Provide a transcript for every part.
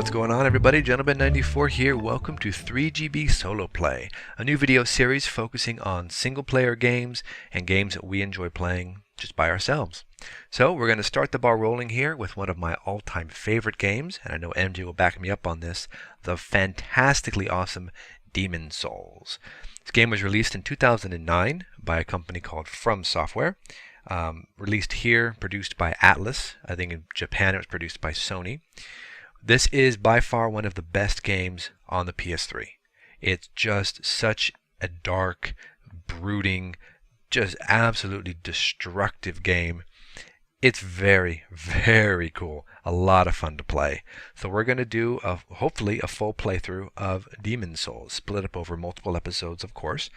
What's going on, everybody? Gentleman94 here. Welcome to 3GB Solo Play, a new video series focusing on single-player games and games that we enjoy playing just by ourselves. So we're going to start the ball rolling here with one of my all-time favorite games, and I know MJ will back me up on this, the fantastically awesome Demon Souls. This game was released in 2009 by a company called From Software. Released here, produced by Atlas. I think in Japan it was produced by Sony. This is by far one of the best games on the PS3. It's just such a dark, brooding, just absolutely destructive game. It's very, very cool. A lot of fun to play. So we're going to do, hopefully, a full playthrough of Demon Souls, split up over multiple episodes, of course.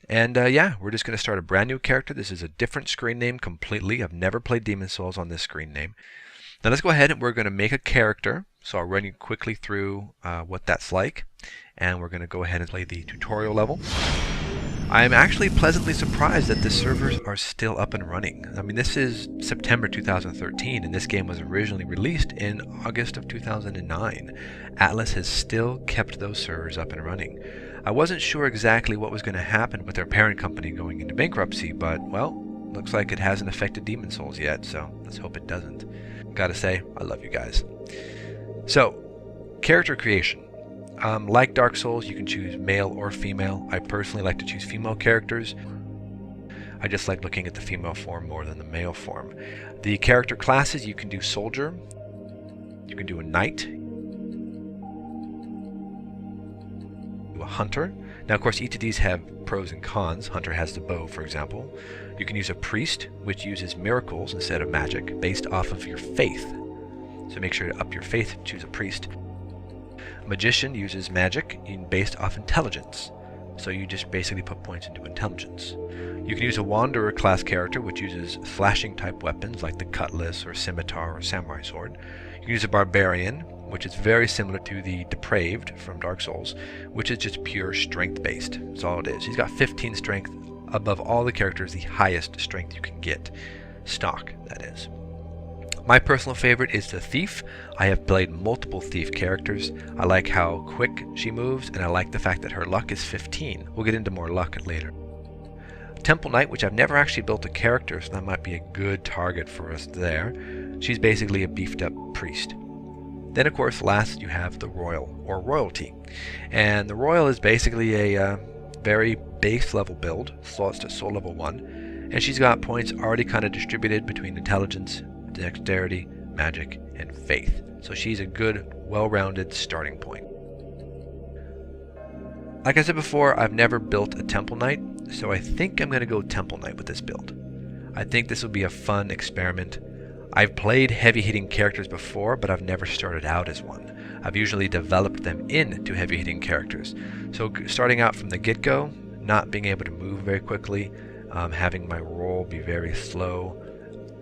And yeah, we're just going to start a brand new character. This is a different screen name completely. I've never played Demon Souls on this screen name. Now let's go ahead and we're going to make a character. So I'll run you quickly through what that's like. And we're going to go ahead and play the tutorial level. I'm actually pleasantly surprised that the servers are still up and running. I mean, this is September 2013, and this game was originally released in August of 2009. Atlas has still kept those servers up and running. I wasn't sure exactly what was going to happen with their parent company going into bankruptcy, but, well, looks like it hasn't affected Demon Souls yet, so let's hope it doesn't. Gotta say, I love you guys. So, character creation. Like Dark Souls, you can choose male or female. I personally like to choose female characters. I just like looking at the female form more than the male form. The character classes, you can do soldier, you can do a knight, do a hunter. Now, of course, each of these have pros and cons. Hunter has the bow, for example. You can use a priest, which uses miracles instead of magic, based off of your faith. So make sure to up your faith, choose a priest. Magician uses magic based off intelligence. So you just basically put points into intelligence. You can use a wanderer class character, which uses slashing type weapons like the cutlass or scimitar or samurai sword. You can use a barbarian, which is very similar to the depraved from Dark Souls, which is just pure strength based. That's all it is. He's got 15 strength, above all the characters, the highest strength you can get. Stock, that is. My personal favorite is the Thief. I have played multiple Thief characters. I like how quick she moves, and I like the fact that her luck is 15. We'll get into more luck later. Temple Knight, which I've never actually built a character, so that might be a good target for us there. She's basically a beefed up priest. Then, of course, last you have the Royal, or Royalty. And the Royal is basically a very base level build, so it's to soul level 1. And she's got points already kind of distributed between intelligence, dexterity, magic, and faith. So she's a good, well-rounded starting point. Like I said before, I've never built a Temple Knight, so I think I'm going to go Temple Knight with this build. I think this will be a fun experiment. I've played heavy-hitting characters before, but I've never started out as one. I've usually developed them into heavy-hitting characters. So starting out from the get-go, not being able to move very quickly, having my roll be very slow,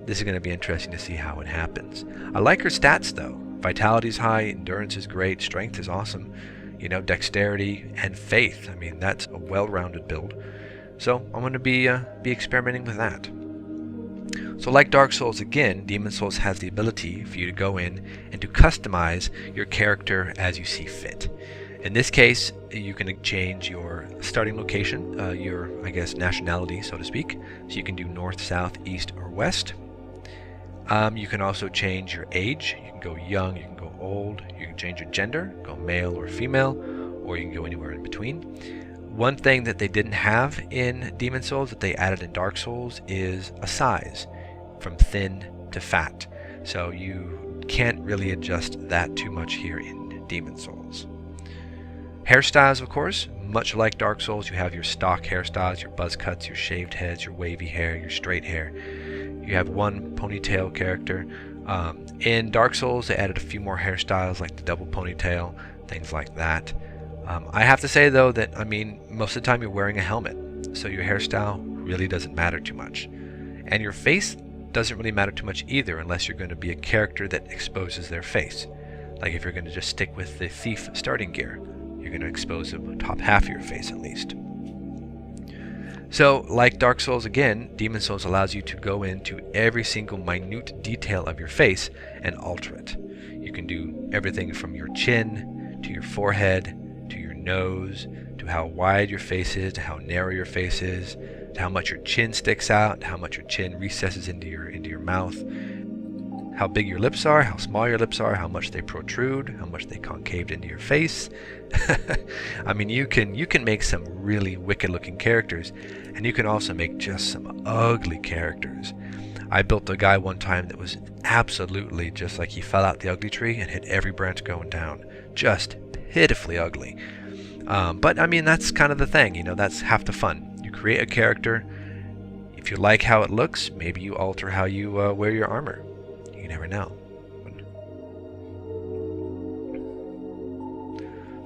this is going to be interesting to see how it happens. I like her stats though. Vitality's high, endurance is great, strength is awesome, you know, dexterity and faith. I mean, that's a well-rounded build. So I'm going to be experimenting with that. So like Dark Souls again, Demon Souls has the ability for you to go in and to customize your character as you see fit. In this case, you can change your starting location, your, I guess, nationality, so to speak. So you can do north, south, east, or west. You can also change your age. You can go young, you can go old, you can change your gender, go male or female, or you can go anywhere in between. One thing that they didn't have in Demon Souls that they added in Dark Souls is a size, from thin to fat. So you can't really adjust that too much here in Demon Souls. Hairstyles, of course, much like Dark Souls, you have your stock hairstyles, your buzz cuts, your shaved heads, your wavy hair, your straight hair. You have one ponytail character. In Dark Souls, they added a few more hairstyles like the double ponytail, things like that. I have to say, though, that, I mean, most of the time you're wearing a helmet, so your hairstyle really doesn't matter too much. And your face doesn't really matter too much either, unless you're going to be a character that exposes their face. Like if you're going to just stick with the Thief starting gear, you're going to expose the top half of your face at least. So, like Dark Souls again, Demon Souls allows you to go into every single minute detail of your face and alter it. You can do everything from your chin to your forehead to your nose to how wide your face is to how narrow your face is to how much your chin sticks out to how much your chin recesses into your mouth, how big your lips are, how small your lips are, how much they protrude, how much they concaved into your face. I mean, you can make some really wicked looking characters, and you can also make just some ugly characters. I built a guy one time that was absolutely just like he fell out the ugly tree and hit every branch going down. Just pitifully ugly. But I mean, that's kind of the thing, you know, that's half the fun. You create a character. If you like how it looks, maybe you alter how you wear your armor. You never know.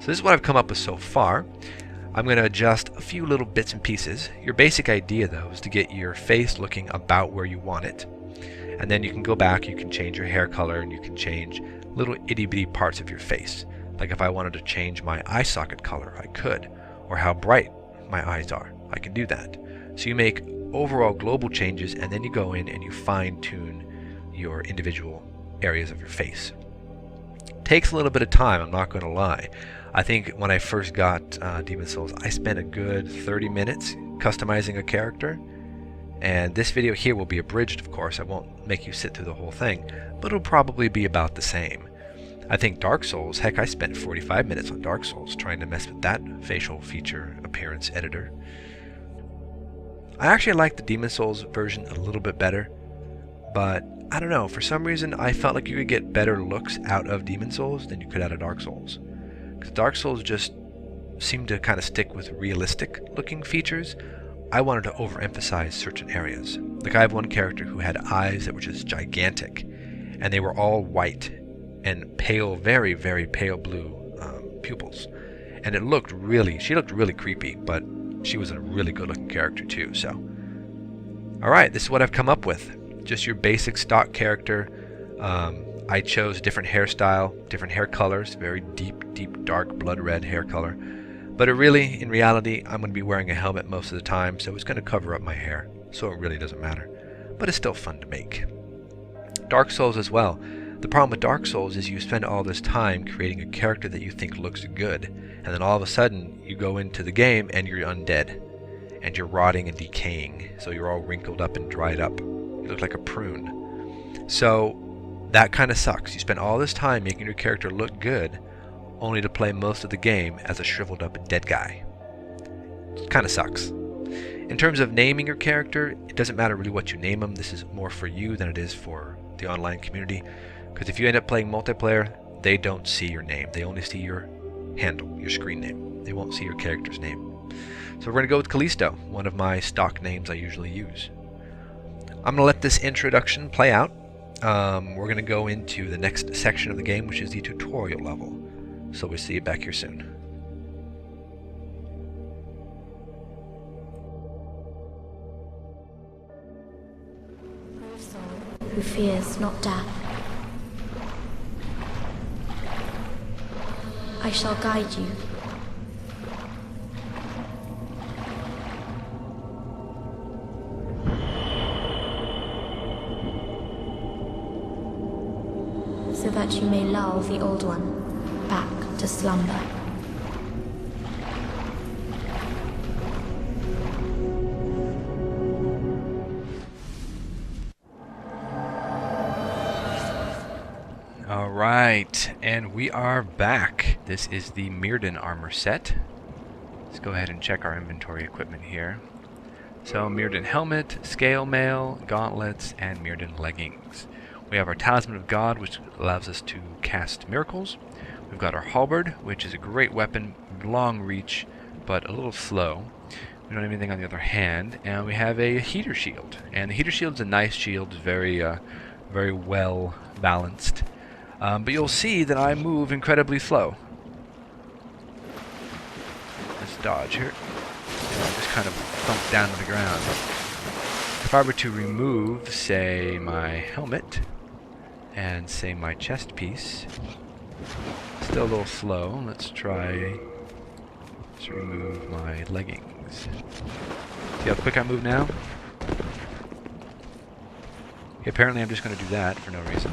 So this is what I've come up with so far. I'm going to adjust a few little bits and pieces. Your basic idea, though, is to get your face looking about where you want it. And then you can go back, you can change your hair color, and you can change little itty-bitty parts of your face. Like if I wanted to change my eye socket color, I could. Or how bright my eyes are, I can do that. So you make overall global changes, and then you go in and you fine-tune your individual areas of your face. Takes a little bit of time, I'm not going to lie. I think when I first got Demon's Souls, I spent a good 30 minutes customizing a character, and this video here will be abridged, of course. I won't make you sit through the whole thing, but it'll probably be about the same. I think Dark Souls, heck, I spent 45 minutes on Dark Souls trying to mess with that facial feature appearance editor. I actually like the Demon's Souls version a little bit better, but I don't know, for some reason I felt like you could get better looks out of Demon's Souls than you could out of Dark Souls. Because Dark Souls just seemed to kind of stick with realistic looking features. I wanted to overemphasize certain areas. Like I have one character who had eyes that were just gigantic, and they were all white and pale, very, very pale blue pupils. And it looked really, she looked really creepy, but she was a really good looking character too, so. Alright, this is what I've come up with. Just your basic stock character. I chose different hairstyle, different hair colors, very deep, deep, dark, blood red hair color. But in reality, I'm going to be wearing a helmet most of the time, so it's going to cover up my hair, so it really doesn't matter. But it's still fun to make. Dark Souls as well. The problem with Dark Souls is you spend all this time creating a character that you think looks good, and then all of a sudden you go into the game and you're undead, and you're rotting and decaying, so you're all wrinkled up and dried up. You look like a prune. So that kind of sucks. You spend all this time making your character look good, only to play most of the game as a shriveled up dead guy. It kind of sucks. In terms of naming your character, it doesn't matter really what you name them. This is more for you than it is for the online community. Because if you end up playing multiplayer, they don't see your name. They only see your handle, your screen name. They won't see your character's name. So we're going to go with Callisto, one of my stock names I usually use. I'm going to let this introduction play out. We're going to go into the next section of the game, which is the tutorial level. So we'll see you back here soon. Who fears not death. I shall guide you. So that you may lull the old one back to slumber. Alright, and we are back. This is the Mirrodin Armor set. Let's go ahead and check our inventory equipment here. So, Mirrodin helmet, scale mail, gauntlets, and Mirrodin leggings. We have our Talisman of God, which allows us to cast miracles. We've got our halberd, which is a great weapon, long reach, but a little slow. We don't have anything on the other hand, and we have a heater shield. And the heater shield is a nice shield, very well balanced. But you'll see that I move incredibly slow. Let's dodge here. And I'll just kind of thump down to the ground. If I were to remove, say, my helmet and, say, my chest piece, still a little slow. Let's try to remove my leggings. See how quick I move now? Okay, apparently I'm just going to do that for no reason.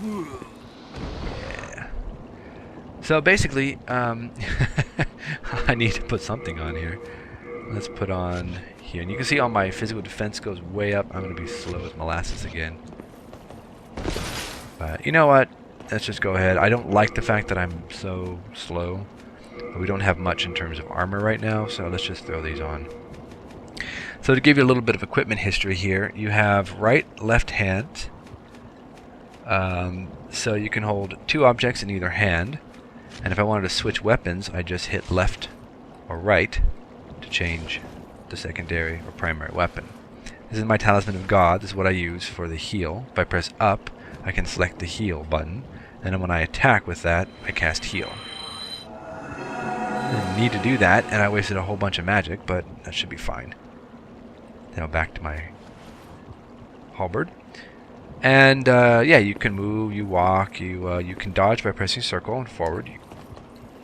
Yeah. So basically, I need to put something on here. Let's put on here. And you can see all my physical defense goes way up. I'm going to be slow as molasses again. But you know what? Let's just go ahead. I don't like the fact that I'm so slow. We don't have much in terms of armor right now, so let's just throw these on. So to give you a little bit of equipment history here, you have right, left hand. So you can hold two objects in either hand. And if I wanted to switch weapons, I just hit left or right to change the secondary or primary weapon. This is my Talisman of God. This is what I use for the heal. If I press up, I can select the heal button. And then when I attack with that, I cast heal. I didn't need to do that, and I wasted a whole bunch of magic, but that should be fine. Now back to my halberd. And yeah, you can move, you walk, you can dodge by pressing circle and forward.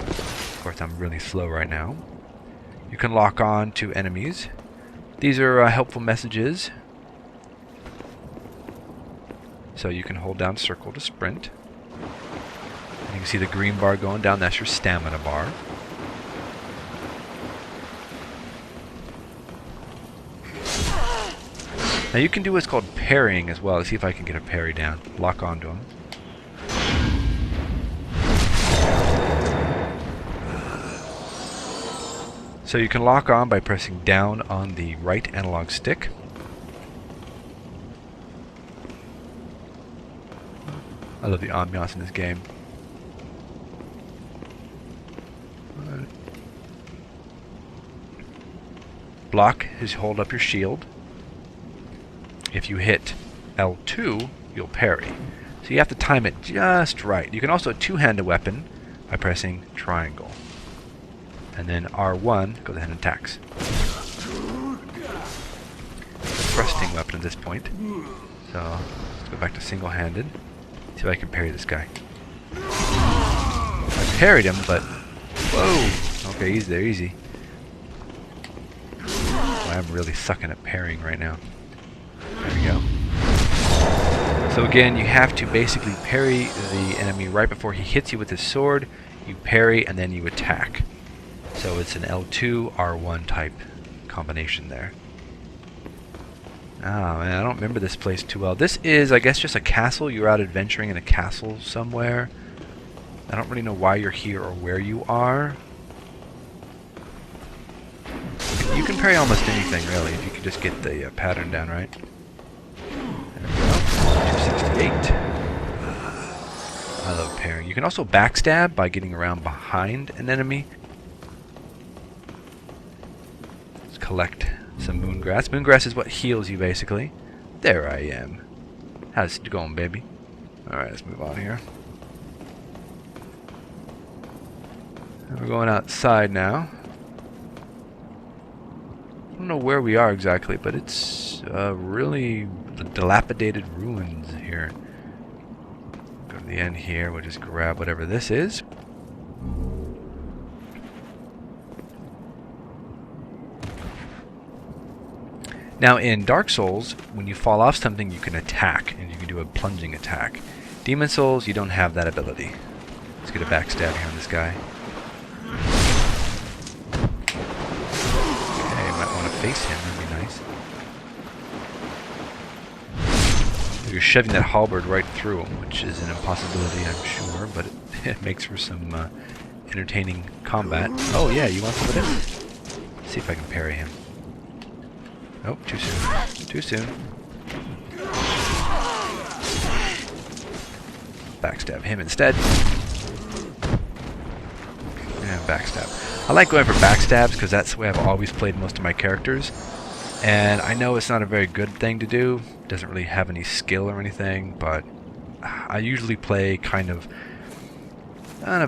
Of course, I'm really slow right now. You can lock on to enemies. These are helpful messages. So you can hold down circle to sprint. And you can see the green bar going down. That's your stamina bar. Now you can do what's called parrying as well. Let's see if I can get a parry down. Lock onto him. So you can lock on by pressing down on the right analog stick. I love the ambiance in this game. Block is hold up your shield. If you hit L2, you'll parry. So you have to time it just right. You can also two-hand a weapon by pressing triangle. And then R1 goes ahead and attacks. Thrusting weapon at this point. So let's go back to single-handed. See if I can parry this guy. I parried him, but whoa! Okay, he's there, easy. Boy, I'm really sucking at parrying right now. There we go. So again, you have to basically parry the enemy right before he hits you with his sword. You parry and then you attack. So it's an L2, R1 type combination there. Oh man, I don't remember this place too well. This is, I guess, just a castle. You're out adventuring in a castle somewhere. I don't really know why you're here or where you are. You can parry almost anything, really, if you can just get the pattern down right. There we go. 268. I love parrying. You can also backstab by getting around behind an enemy. Let's collect some moongrass. Moongrass is what heals you, basically. There I am. How's it going, baby? Alright, let's move on here. And we're going outside now. I don't know where we are exactly, but it's really dilapidated ruins here. Go to the end here. We'll just grab whatever this is. Now in Dark Souls, when you fall off something, you can attack, and you can do a plunging attack. Demon Souls, you don't have that ability. Let's get a backstab here on this guy. Okay, you might want to face him, that'd be nice. You're shoving that halberd right through him, which is an impossibility, I'm sure, but it makes for some entertaining combat. Oh yeah, you want some of this? Let's see if I can parry him. Oh, too soon. Too soon. Backstab him instead. And backstab. I like going for backstabs because that's the way I've always played most of my characters. And I know it's not a very good thing to do. It doesn't really have any skill or anything, but I usually play kind of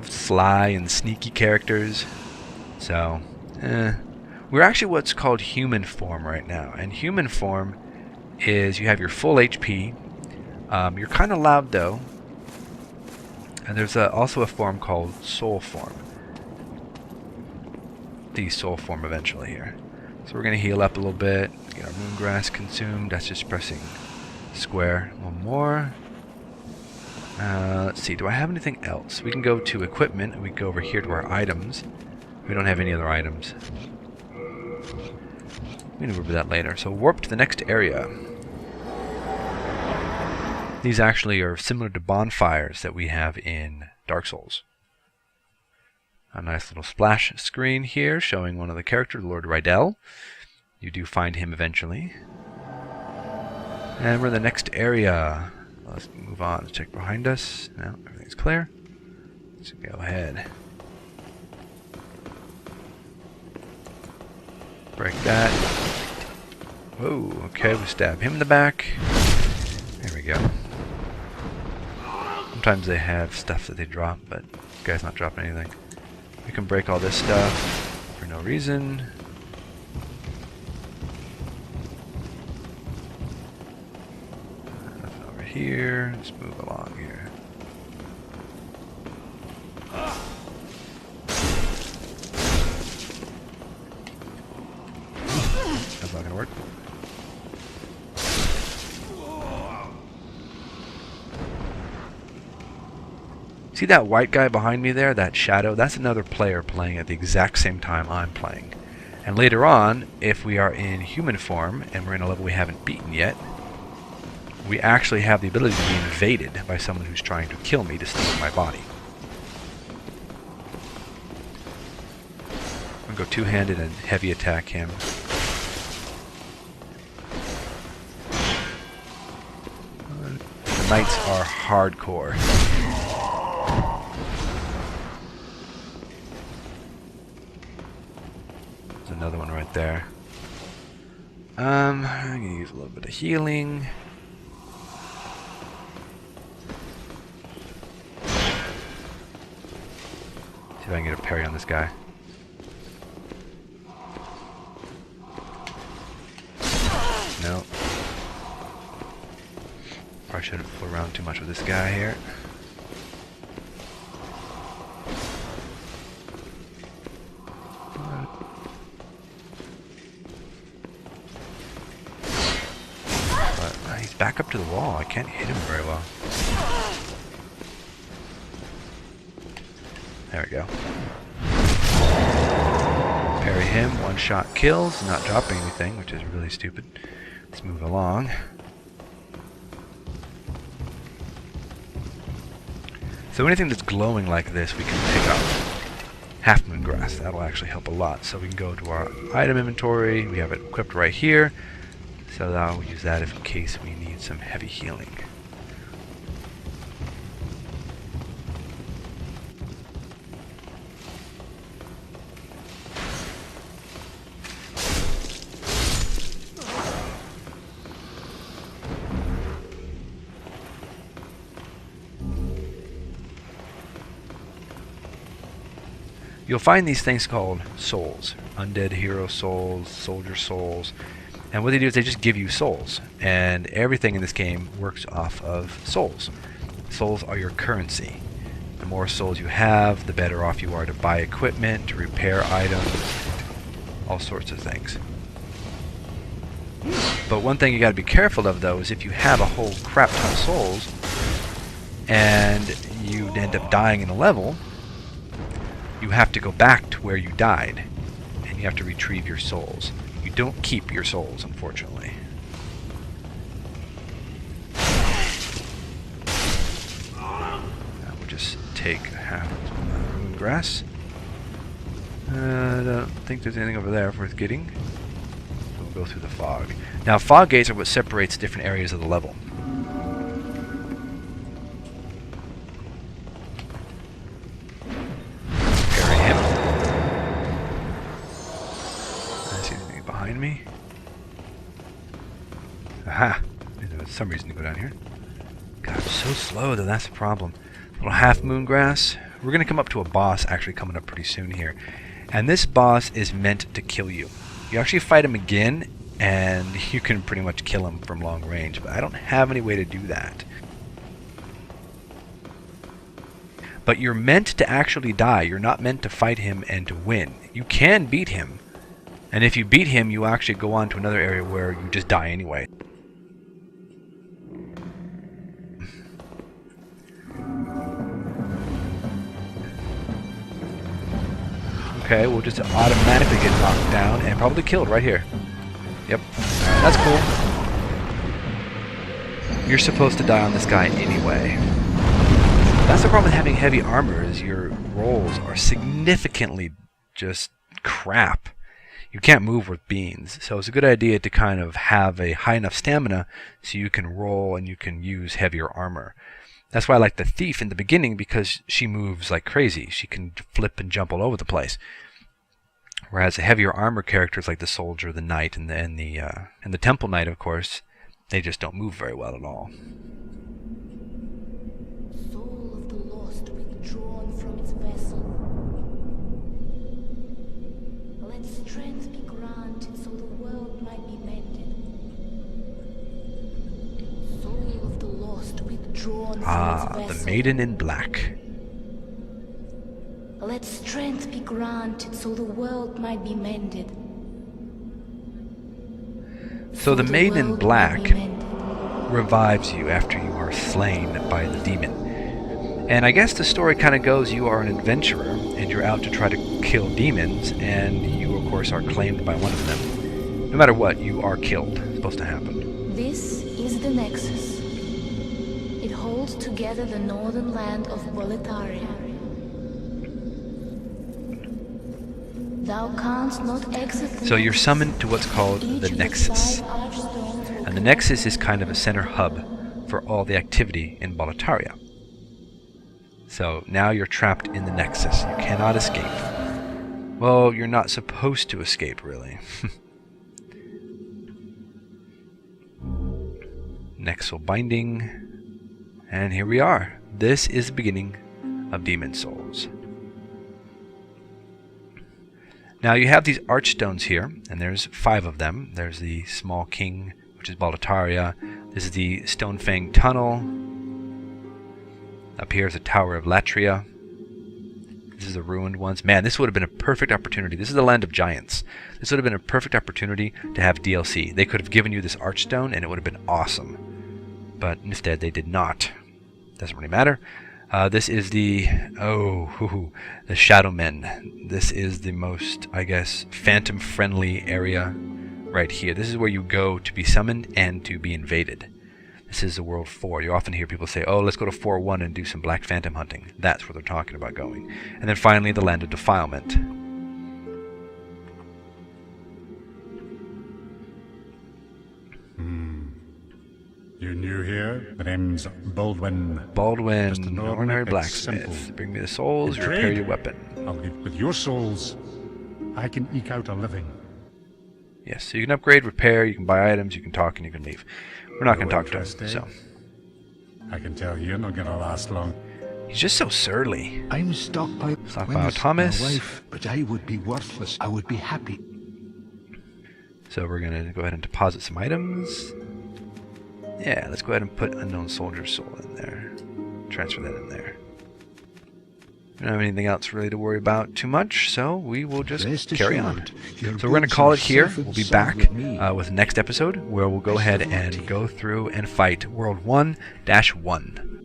sly and sneaky characters. So, we're actually what's called human form right now. And human form is you have your full HP. You're kind of loud though. And there's also a form called soul form. The soul form eventually here. So we're going to heal up a little bit. Get our moongrass consumed. That's just pressing square. One more. Let's see, do I have anything else? We can go to equipment, and we can go over here to our items. We don't have any other items. We can over that later. So warp to the next area. These actually are similar to bonfires that we have in Dark Souls. A nice little splash screen here showing one of the characters, Lord Rydell. You do find him eventually. And we're in the next area. Let's move on. Check behind us. No, everything's clear. Let's go ahead. Break that. Whoa, okay, we stab him in the back. There we go. Sometimes they have stuff that they drop, but this guy's not dropping anything. We can break all this stuff for no reason. Nothing over here. Let's move along here. That's not gonna work. See that white guy behind me there, that shadow? That's another player playing at the exact same time I'm playing. And later on, if we are in human form and we're in a level we haven't beaten yet, we actually have the ability to be invaded by someone who's trying to kill me to steal my body. I'm going to go two-handed and heavy attack him. The knights are hardcore. Another one right there. I'm going to use a little bit of healing. See if I can get a parry on this guy. No. Probably shouldn't fool around too much with this guy here. Back up to the wall. I can't hit him very well. There we go. Parry him. One shot kills. Not dropping anything, which is really stupid. Let's move along. So anything that's glowing like this, we can pick up. Half Moon Grass. That'll actually help a lot. So we can go to our item inventory. We have it equipped right here. So I'll use that in case we need some heavy healing. You'll find these things called souls. Undead hero souls, soldier souls. And what they do is they just give you souls. And everything in this game works off of souls. Souls are your currency. The more souls you have, the better off you are to buy equipment, to repair items, all sorts of things. But one thing you got to be careful of, though, is if you have a whole crap ton of souls and you end up dying in a level, you have to go back to where you died and you have to retrieve your souls. You don't keep your souls, unfortunately. We'll just take half moon grass. I don't think there's anything over there worth getting. We'll go through the fog. Now, fog gates are what separates different areas of the level. Parry him. I see anything behind me. Aha! There's some reason to go down here. God, I'm so slow though, that's the problem. Little half moon grass. We're going to come up to a boss actually coming up pretty soon here. And this boss is meant to kill you. You actually fight him again, and you can pretty much kill him from long range, but I don't have any way to do that. But you're meant to actually die. You're not meant to fight him and to win. You can beat him, and if you beat him, you actually go on to another area where you just die anyway. Okay, we'll just automatically get knocked down and probably killed right here. Yep, that's cool. You're supposed to die on this guy anyway. That's the problem with having heavy armor, is your rolls are significantly just crap. You can't move with beans, so it's a good idea to kind of have a high enough stamina so you can roll and you can use heavier armor. That's why I like the thief in the beginning, because she moves like crazy. She can flip and jump all over the place. Whereas the heavier armor characters like the soldier, the knight, and the temple knight, of course, they just don't move very well at all. Soul of the lost withdrawn from its vessel. Let strength be granted so the world might be mended. Soul of the lost withdrawn from its vessel. The Maiden in black. Let strength be granted so the world might be mended. So the Maiden in black revives you after you are slain by the demon. And I guess the story kind of goes, you are an adventurer and you're out to try to kill demons, and you of course are claimed by one of them. No matter what, you are killed. It's supposed to happen. This is the Nexus. It holds together the northern land of Latria. Thou canst not exit the So you're Nexus. summoned to what's called Each the of Nexus. 5 archstones will And the Nexus is kind of a center hub for all the activity in Latria. So now you're trapped in the Nexus. You cannot escape. Well, you're not supposed to escape, really. Nexal binding. And here we are. This is the beginning of Demon Souls. Now you have these archstones here, and there's 5 of them. There's the Small King, which is Latria. This is the Stonefang Tunnel. Up here is the Tower of Latria. This is the ruined ones. Man, this would have been a perfect opportunity. This is the Land of Giants. This would have been a perfect opportunity to have DLC. They could have given you this archstone, and it would have been awesome. But instead, they did not. Doesn't really matter. This is the Shadow Men. This is the most, I guess, phantom-friendly area right here. This is where you go to be summoned and to be invaded. This is the World 4. You often hear people say, oh, let's go to 4-1 and do some black phantom hunting. That's where they're talking about going. And then finally, the Land of Defilement. You new here? My name's Baldwin. Baldwin, Just an ordinary blacksmith. blacksmith. Bring me the souls, In repair trade. your weapon. With your souls, I can eke out a living. Yes, so you can upgrade, repair, you can buy items, you can talk, and you can leave. We're not going to No talk to him, interest, eh? so. I can tell you're not gonna last long. He's just so surly. I'm Stockpile Thomas. my wife, but I would be worthless. I would be happy. So we're going to go ahead and deposit some items. Yeah, let's go ahead and put Unknown Soldier's Soul in there. Transfer that in there. We don't have anything else really to worry about too much, so we will just Rest carry on. assured, your So we're going to goods call are it here. safe and We'll be sound back with me. with the next episode, where we'll go ahead and go through and fight World 1-1.